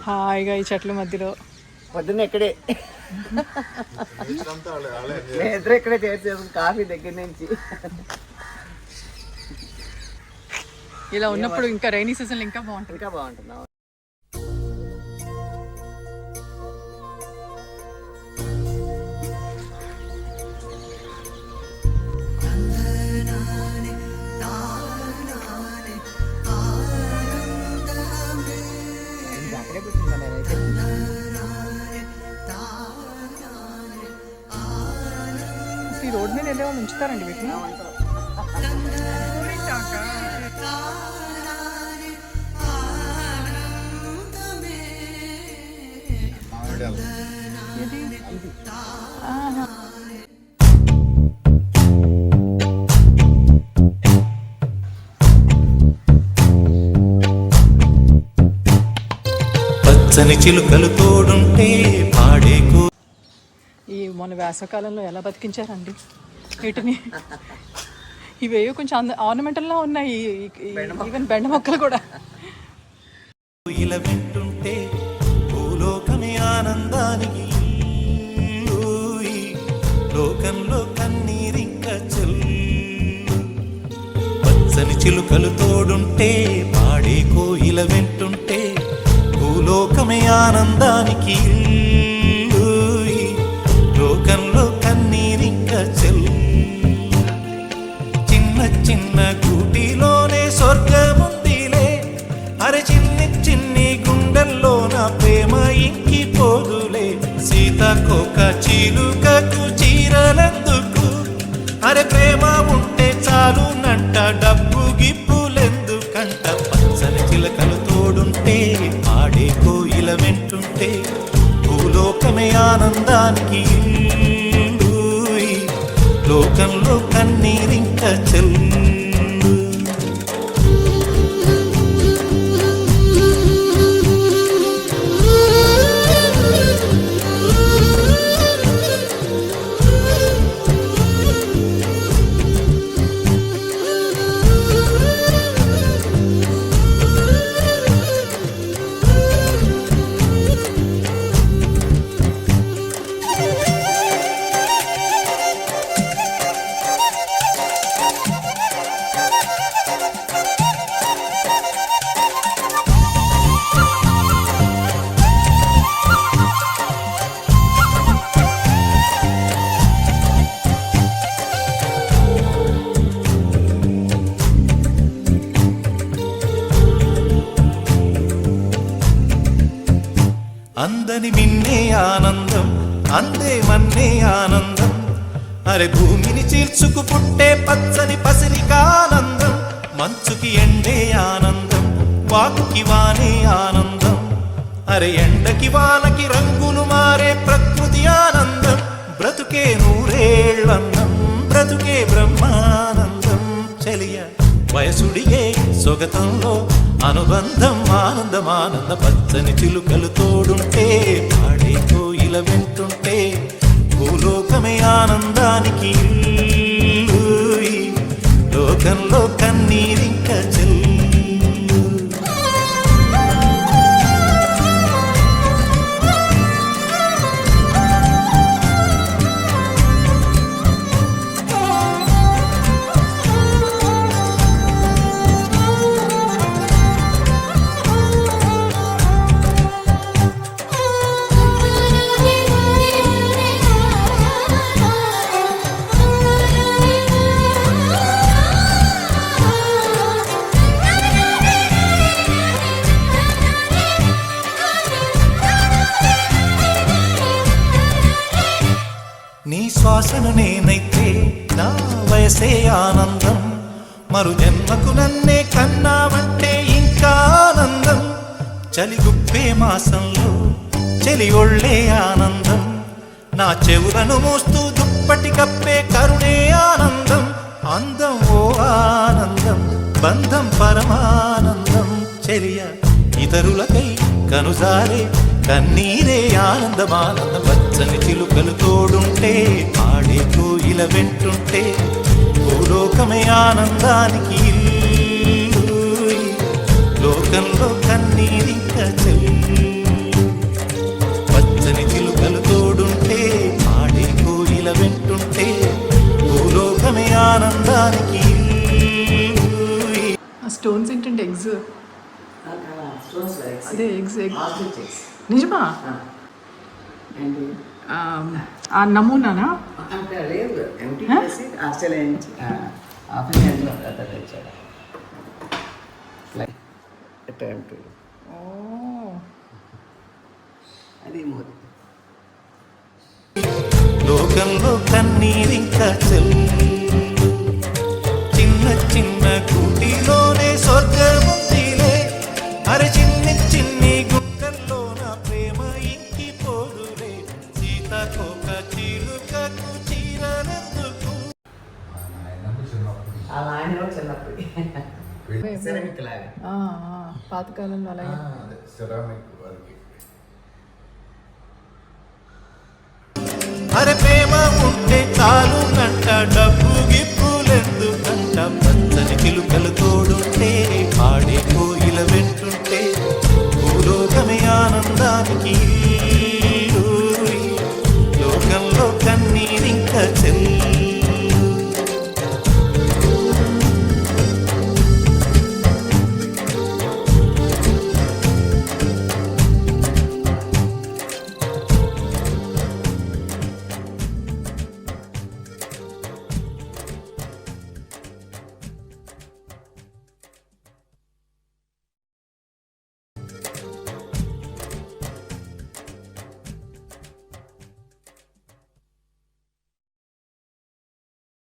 హాయిగా ఈ చెట్ల మధ్యలో పొద్దున్న ఇక్కడే నిద్ర ఇక్కడే చేసేది కాఫీ దగ్గర నుంచి. ఇలా ఉన్నప్పుడు ఇంకా రైనీ సీజన్ ఇంకా బాగుంటుంది. ఇంకా బాగుంటుంది. ఈ రోడ్ మీద వెళ్ళే వాళ్ళు ఉంచుతారండి వీటిని. పచ్చని చిలుకలు తోడుంటే పాడేకు. ఈ మొన్న వేసవకాలంలో ఎలా బతికించారండి వీటిని. ఇవేవో కొంచెం ఆర్నమెంటల్లా ఉన్నాయి. ఈవెన్ బెండ మొక్కలు కూడా. ఇలా వింటుంటే భూలోకమే ఆనందానికి, లోకంలో కన్నీరింక చెల్లు. పచ్చని చిలుకలు తోడుంటే పాడే కోయిల వింటుంటే భూలోకమే ఆనందానికి, లోకంలో కన్నీరింక చెల్లు. చిన్న చిన్న గూటిలోనే స్వర్గముందిలే, అరే చిన్ని చిన్ని గుండెల్లో నా ప్రేమ ఇంకిపోదులే. సీతాకోక చిలుకకు చీరలెందుకు, అరే ప్రేమ ఉంటే చాలునంట, డబ్బు గిప్పులెందుకంట. పచ్చని చిలకలు తోడుంటే పాడే కోయిల వింటుంటే భూలోకమే ఆనందానికి, లోకంలో కన్నీరింక చెల్లు. అందని మిన్నే ఆనందం, అందే మన్నే ఆనందం, అరే భూమిని చీల్చుకు పుట్టే పచ్చని పసిరికానందం. మంచుకి ఎండే ఆనందం, వాకుకి వానే ఆనందం, అరే ఎండకి వానకి రంగులు మారే ప్రకృతి ఆనందం. బ్రతుకే నూరేళ్ళందం, బ్రతుకే బ్రహ్మానందం. చెలియ వయసుడిగే సొగతంలో అనుబంధం ఆనందమానంద. పచ్చని చిలుకలు తోడుంటే పాడే కోయిల వింటుంటే భూలోకమే ఆనందానికి, లోకంలో కన్నీరింక చెల్లు. నీ శ్వాసను నేనైతే నా వయసే ఆనందం, మరు జన్మకు నన్నే కన్నావంటే ఇంకా ఆనందం. చలిగుప్పే మాసంలో చలి ఒళ్ళే ఆనందం, నా చెవులను మోస్తూ దుప్పటి కప్పే కరుణే ఆనందం. అందం ఓ ఆనందం, బంధం పరమానందం. చెలియ ఇతరులకై కనుజారే కన్నీరే ఆనందమానంద. పచ్చని చిలుకలు తోడుంటే పాడే కోయిల వింటుంటే భూలోకమే ఆనందానికి, లోకంలో కన్న కన్నీరింక చెల్లి పచ్చని చిలుకలు తోడుంటే ఆడే కోయిల వెంటుంటే భూలోకమే ఆనందానికి ఆ స్టోన్స్ ఏంటంటే ఎగ్స్, అదే ఎగ్స్ నిజమా? ఆ నమూనానా? అంటే లేదు, ఎంటీ చేసి ఆస్ట్రేలియా నుంచి ఆఫ్రికాలో తెచ్చాడు. ఓ, అది మోదీ. లోకంలో కన్నీరింక చెల్లి చిన్న చిన్న కూటిలోనే స్వర్గముందిలే అరే చిన్ని చిన్ని గుండెల్లో నా ప్రేమ ఇంకిపోదులే సీతాకోక చిలుకకు చీరలెందుకు అలా ఆయన కూడా చిన్నప్పుడు సెరామిక్ లాగా. పాతకాలంలో అలాగే. అరే ప్రేమ ఉంటే చాలు కంట డబ్బు గిప్పులెందుకంట పచ్చని చిలుకలు తోడుంటే ఆడే కోయిల వెంటుంటే భూలోకమే ఆనందానికి లోకంలో కన్నీరింక చెల్లి